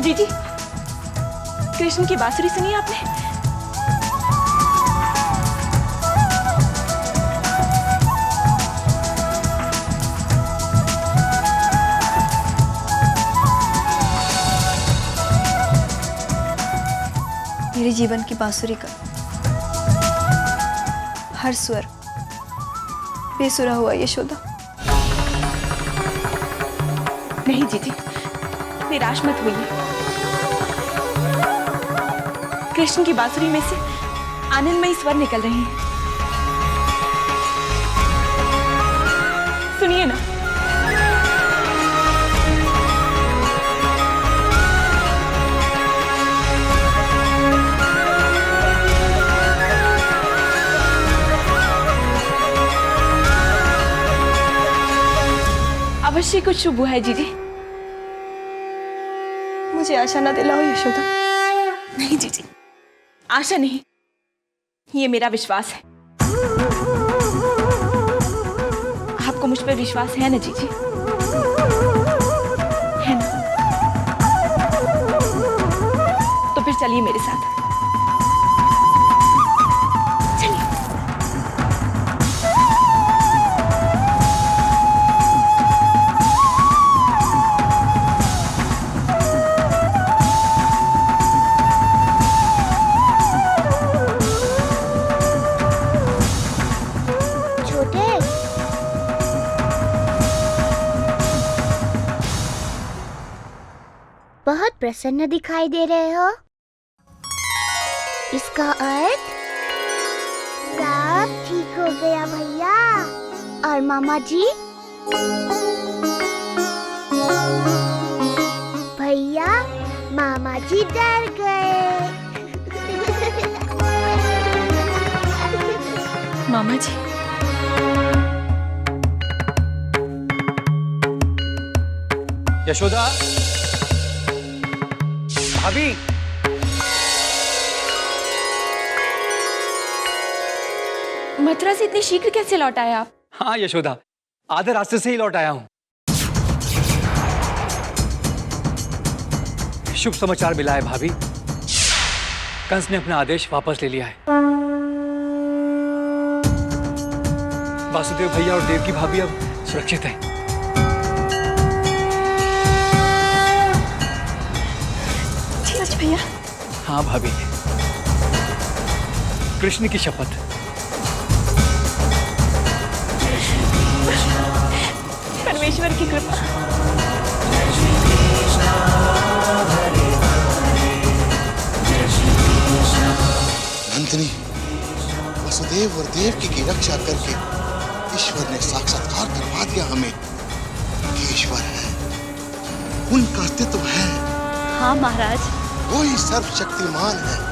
जीजी, कृष्ण की बांसुरी सुनी आपने? मेरे जीवन की बांसुरी का हर स्वर बेसुरा हुआ यशोदा। नहीं जीजी, निराश मत होइए। कृष्ण की बांसुरी में से आनंदमयी स्वर निकल रही हैं। सुनिए ना। अवश्य कुछ शुभ हुआ है जीजी। मुझे आशा न दिलाओ यशोदा। नहीं जीजी, आशा नहीं, ये मेरा विश्वास है। आपको मुझ पर विश्वास है ना जीजी? है ना? तो फिर चलिए मेरे साथ। चलिए। बहुत प्रसन्न दिखाई दे रहे हो। इसका अर्थ सब ठीक हो गया भैया। और मामा जी? भैया, मामा जी डर गए। मामा जी, यशोदा, भाभी, मथुरा से इतनी शीघ्र कैसे लौट आए आप? हाँ यशोदा, आधे रास्ते से ही लौट आया हूँ। शुभ समाचार मिला है भाभी, कंस ने अपना आदेश वापस ले लिया है। वासुदेव भैया और देवकी भाभी अब सुरक्षित हैं। सच भैया? हाँ भाभी, कृष्ण की शपथ। परमेश्वर की कृपा। नंदिनी, वसुदेव और देवकी की रक्षा करके ईश्वर ने साक्षात्कार करवा दिया हमें कि ईश्वर है, उनका अस्तित्व है। हाँ महाराज, वो ही सर्वशक्तिमान है।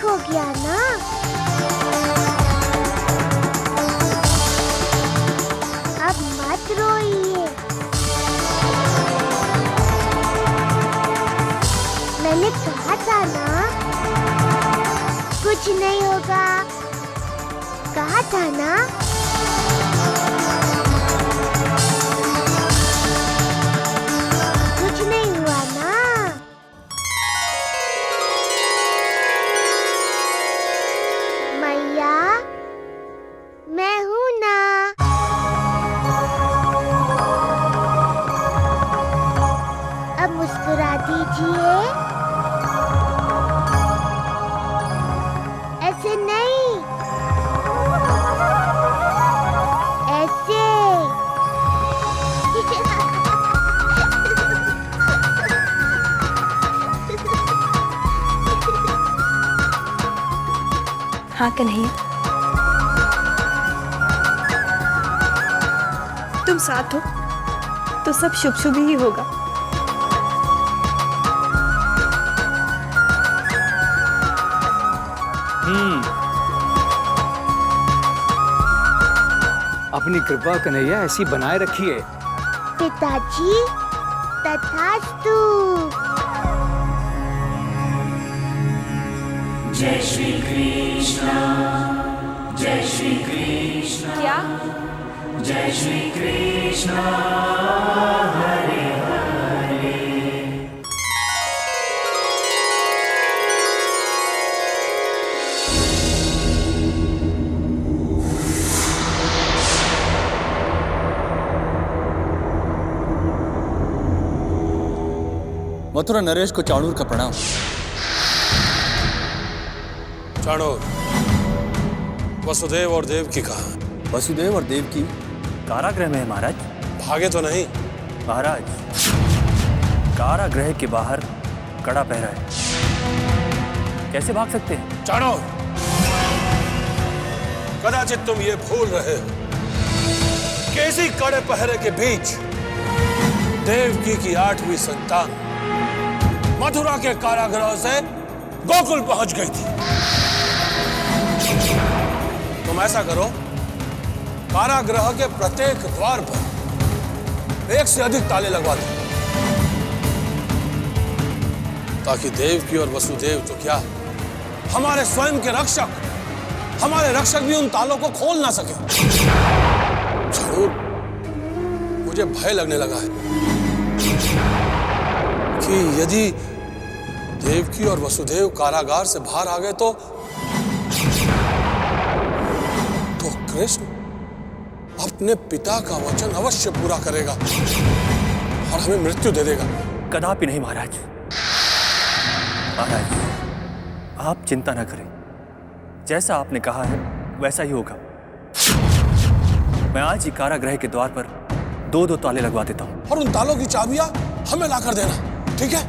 हो गया ना? अब मत रोइए। मैंने कहा था ना कुछ नहीं होगा, कहा था ना। कुछ नहीं हुआ ना। मैया, मैं हूँ ना। अब मुस्कुरा दीजिए। ऐसे नहीं। हाँ कन्हैया, तुम साथ हो तो सब शुभ शुभ ही होगा। अपनी कृपा कन्हैया ऐसी बनाए रखिए। पिताजी, तथास्तु। क्या? मथुरा नरेश को चाणूर का प्रणाम। चाणूर, वसुदेव और देवकी कहाँ? वसुदेव और देवकी कारागृह में है महाराज। भागे तो नहीं? महाराज, कारागृह के बाहर कड़ा पहरा है, कैसे भाग सकते हैं? चाणूर, कदाचित तुम ये भूल रहे हो कि इसी कड़े पहरे के बीच देवकी की 8वीं संतान मथुरा के कारागृह से गोकुल पहुंच गई थी। तुम ऐसा करो, कारागृह के प्रत्येक द्वार पर 1 से अधिक ताले लगवा दो, ताकि देवकी और वसुदेव तो क्या, हमारे स्वयं के रक्षक, हमारे रक्षक भी उन तालों को खोल ना सके। जरूर मुझे भय लगने लगा है कि यदि देवकी और वसुदेव कारागार से बाहर आ गए तो कृष्ण अपने पिता का वचन अवश्य पूरा करेगा और हमें मृत्यु दे देगा। कदापि नहीं महाराज। महाराज, आप चिंता न करें, जैसा आपने कहा है वैसा ही होगा। मैं आज ही कारागृह के द्वार पर 2-2 ताले लगवा देता हूं। और उन तालों की चाबियां हमें ला कर देना, ठीक है?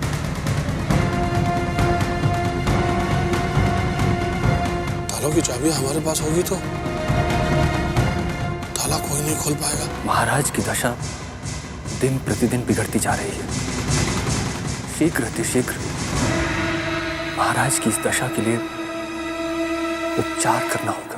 तालों की चाबियां हमारे पास होगी तो ताला कोई नहीं खोल पाएगा। महाराज की दशा दिन प्रतिदिन बिगड़ती जा रही है। शीघ्र अतिशीघ्र महाराज की इस दशा के लिए उपचार करना होगा।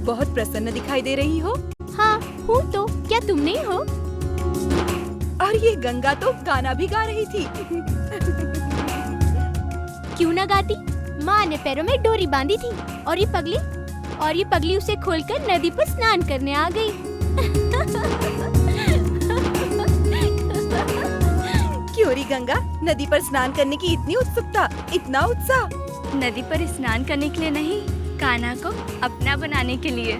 बहुत प्रसन्न दिखाई दे रही हो। हाँ हूँ तो, क्या तुम नहीं हो? और ये गंगा तो गाना भी गा रही थी। क्यों ना गाती? माँ ने पैरों में डोरी बांधी थी और ये पगली उसे खोलकर नदी पर स्नान करने आ गई। क्यों री गंगा, नदी पर स्नान करने की इतनी उत्सुकता, इतना उत्साह? नदी पर स्नान करने के लिए नहीं, कान्हा को अपना बनाने के लिए।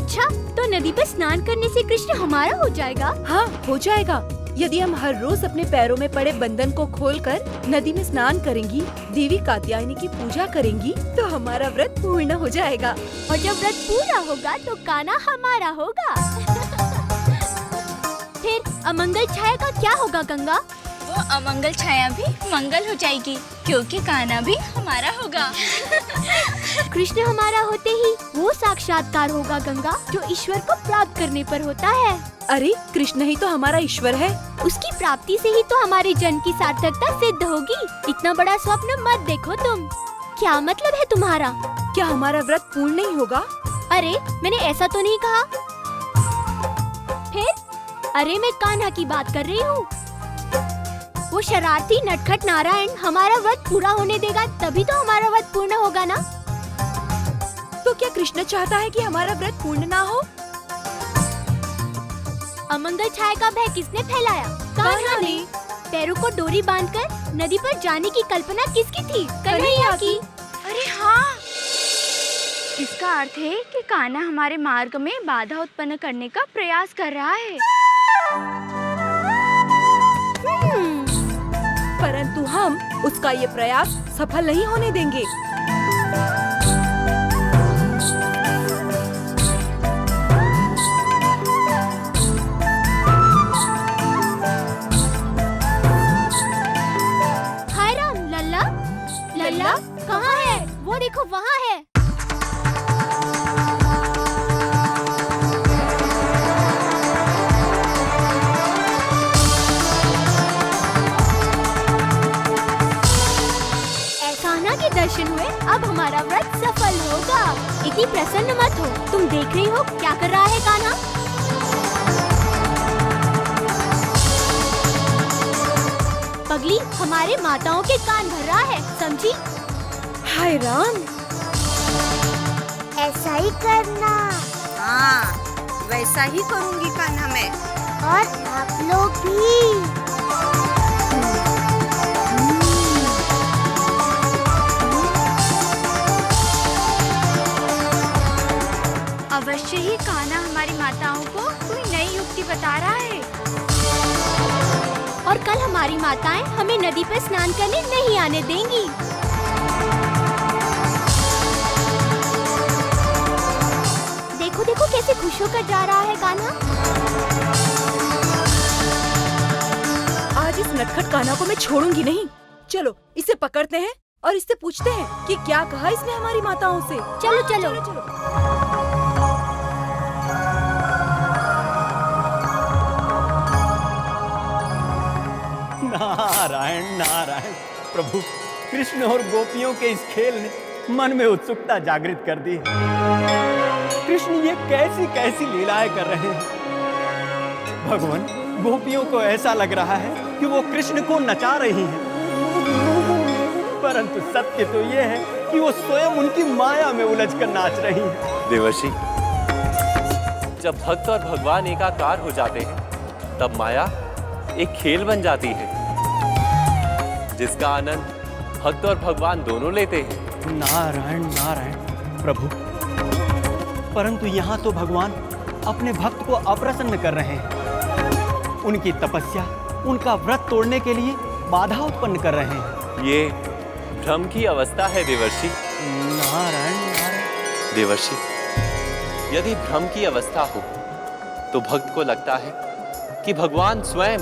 अच्छा, तो नदी पर स्नान करने से कृष्ण हमारा हो जाएगा? हाँ, हो जाएगा। यदि हम हर रोज अपने पैरों में पड़े बंधन को खोलकर नदी में स्नान करेंगी, देवी कात्यायनी की पूजा करेंगी, तो हमारा व्रत पूर्ण हो जाएगा। और जब व्रत पूरा होगा तो कान्हा हमारा होगा। फिर अमंगल छाया का क्या होगा गंगा? वो अमंगल छाया भी मंगल हो जाएगी, क्योंकि कान्हा भी हमारा होगा। कृष्ण हमारा होते ही वो साक्षात्कार होगा गंगा, जो ईश्वर को प्राप्त करने पर होता है। अरे, कृष्ण ही तो हमारा ईश्वर है। उसकी प्राप्ति से ही तो हमारे जन्म की सार्थकता सिद्ध होगी। इतना बड़ा स्वप्न मत देखो तुम। क्या मतलब है तुम्हारा? क्या हमारा व्रत पूर्ण नहीं होगा? अरे, मैंने ऐसा तो नहीं कहा। फिर? अरे, मैं कान्हा की बात कर रही हूँ। वो शरारती नटखट नारायण हमारा व्रत पूरा होने देगा, तभी तो हमारा व्रत पूर्ण होगा ना। तो क्या कृष्ण चाहता है कि हमारा व्रत पूर्ण ना हो? अमंगल छाया का भय किसने फैलाया? कान्हा ने। पैरों को डोरी बांधकर नदी पर जाने की कल्पना किसकी थी? कन्हैया की। अरे हाँ, इसका अर्थ है कि कान्हा हमारे मार्ग में बाधा उत्पन्न करने का प्रयास कर रहा है। परंतु हम उसका ये प्रयास सफल नहीं होने देंगे। हाय राम, लल्ला, लल्ला कहाँ है? वो देखो वहाँ है। कान्हा के दर्शन हुए, अब हमारा व्रत सफल होगा। इतनी प्रसन्न मत हो, तुम देख रही हो क्या कर रहा है कान्हा? पगली हमारे माताओं के कान भर रहा है, समझी? हाय राम, ऐसा ही करना। हाँ, वैसा ही करूँगी कान्हा मैं। और आप लोग भी। अवश्य ही कान्हा हमारी माताओं को कोई नई युक्ति बता रहा है। और कल हमारी माताएं हमें नदी पर स्नान करने नहीं आने देंगी। देखो देखो कैसे खुश होकर जा रहा है कान्हा। आज इस नटखट कान्हा को मैं छोड़ूंगी नहीं। चलो इसे पकड़ते हैं और इससे पूछते हैं कि क्या कहा इसने हमारी माताओं से। चलो चलो। नारायण नारायण। प्रभु, कृष्ण और गोपियों के इस खेल ने मन में उत्सुकता जागृत कर दी। कृष्ण ये कैसी कैसी लीलाएं कर रहे हैं। भगवान, गोपियों को ऐसा लग रहा है कि वो कृष्ण को नचा रही हैं, परंतु सत्य तो ये है कि वो स्वयं उनकी माया में उलझकर नाच रही हैं। देवर्षि, जब भक्त और भगवान एकाकार हो जाते हैं, तब माया एक खेल बन जाती है, जिसका आनंद भक्त और भगवान दोनों लेते हैं। नारायण नारायण। प्रभु, परंतु यहाँ तो भगवान अपने भक्त को अप्रसन्न कर रहे हैं। उनकी तपस्या, उनका व्रत तोड़ने के लिए बाधा उत्पन्न कर रहे हैं। ये भ्रम की अवस्था है देवर्षि। नारायण नारायण। देवर्षि, यदि भ्रम की अवस्था हो तो भक्त को लगता है कि भगवान स्वयं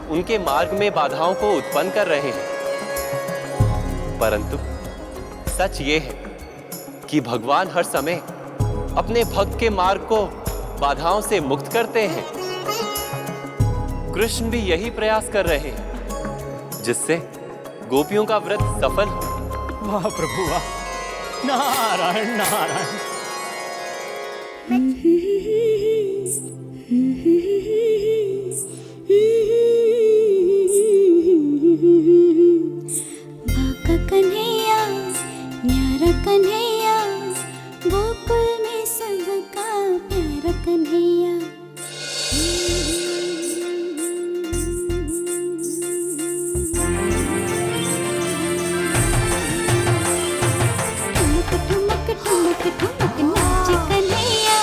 उनके मार्ग में बाधाओं को उत्पन्न कर रहे हैं, परंतु सच ये है कि भगवान हर समय अपने भक्त के मार्ग को बाधाओं से मुक्त करते हैं। कृष्ण भी यही प्रयास कर रहे हैं, जिससे गोपियों का व्रत सफल हो। वाह प्रभु वाह। नारायण नारायण। बाका कन्हैया, न्यारा कन्हैया, गोकुल में सबका प्यारा कन्हैया। ठुमक ठुमक ठुमक ठुमक नाचे कन्हैया,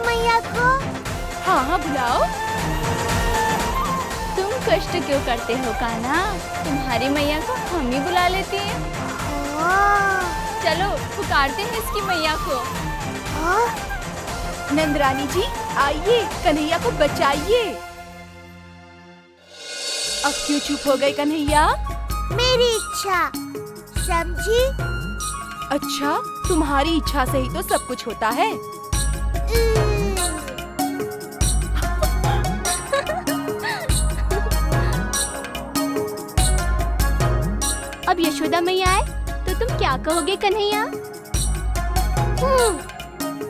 मैया को? हाँ हाँ बुलाओ। तुम कष्ट क्यों करते हो कान्हा? तुम्हारी मैया को हम ही बुला लेते हैं। चलो पुकारते हैं इसकी मैया को। नंदरानी जी आइए, कन्हैया को बचाइए। अब क्यों चुप हो गए कन्हैया? मेरी इच्छा, समझी? अच्छा, तुम्हारी इच्छा से ही तो सब कुछ होता है। अब यशोदा मैया आए तो तुम क्या कहोगे कन्हैया?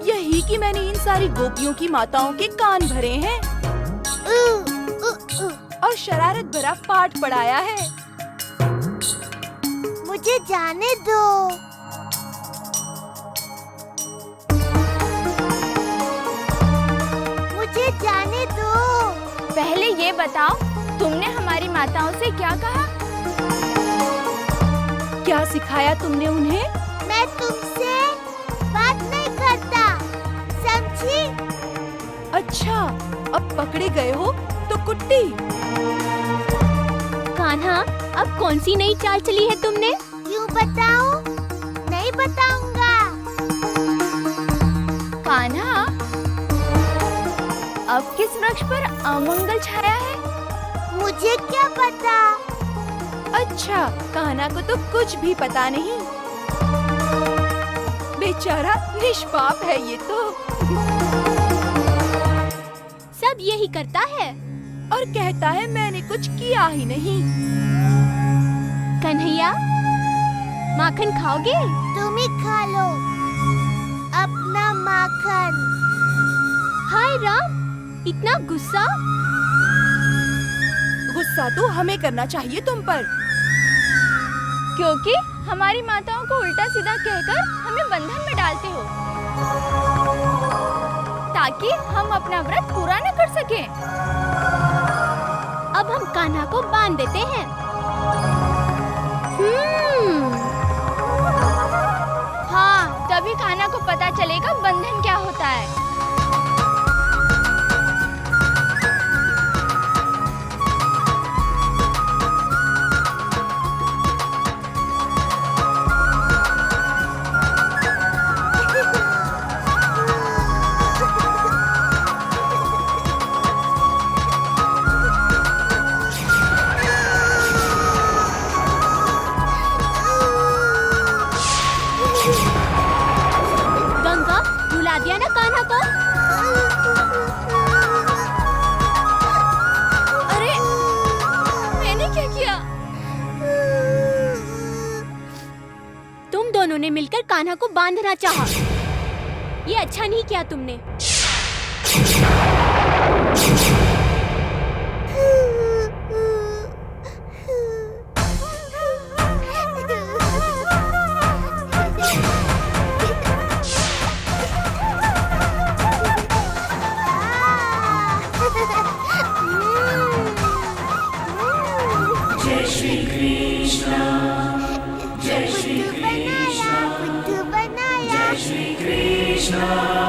यही कि मैंने इन सारी गोपियों की माताओं के कान भरे हैं और शरारत भरा पाठ पढ़ाया है। मुझे जाने दो। मुझे जाने दो। पहले ये बताओ, तुमने हमारी माताओं से क्या कहा? क्या सिखाया तुमने उन्हें? मैं तुमसे बात नहीं करता, समझी? अच्छा, अब पकड़े गए हो तो कुट्टी। कान्हा, अब कौन सी नई चाल चली है तुमने? क्यों बताऊं? नहीं बताऊंगा। कान्हा, अब किस वृक्ष पर अमंगल छाया है? मुझे क्या पता? अच्छा, कान्हा को तो कुछ भी पता नहीं। बेचारा निष्पाप है ये तो। सब यही करता है और कहता है मैंने कुछ किया ही नहीं। कन्हैया, माखन खाओगे? तुम ही खा लो अपना माखन। हाय राम, इतना गुस्सा? गुस्सा तो हमें करना चाहिए तुम पर, क्योंकि हमारी माताओं को उल्टा सीधा कहकर हमें बंधन में डालते हो, ताकि हम अपना व्रत पूरा न कर सकें। अब हम कान्हा को बांध देते हैं। हाँ, तभी कान्हा को पता चलेगा बंधन क्या होता है। गंगा, रुला दिया ना कान्हा को? अरे, मैंने क्या किया? तुम दोनों ने मिलकर कान्हा को बांधना चाहा। ये अच्छा नहीं किया तुमने। बुद्धू बनाया, बुद्धू बनाया। जय श्री कृष्ण।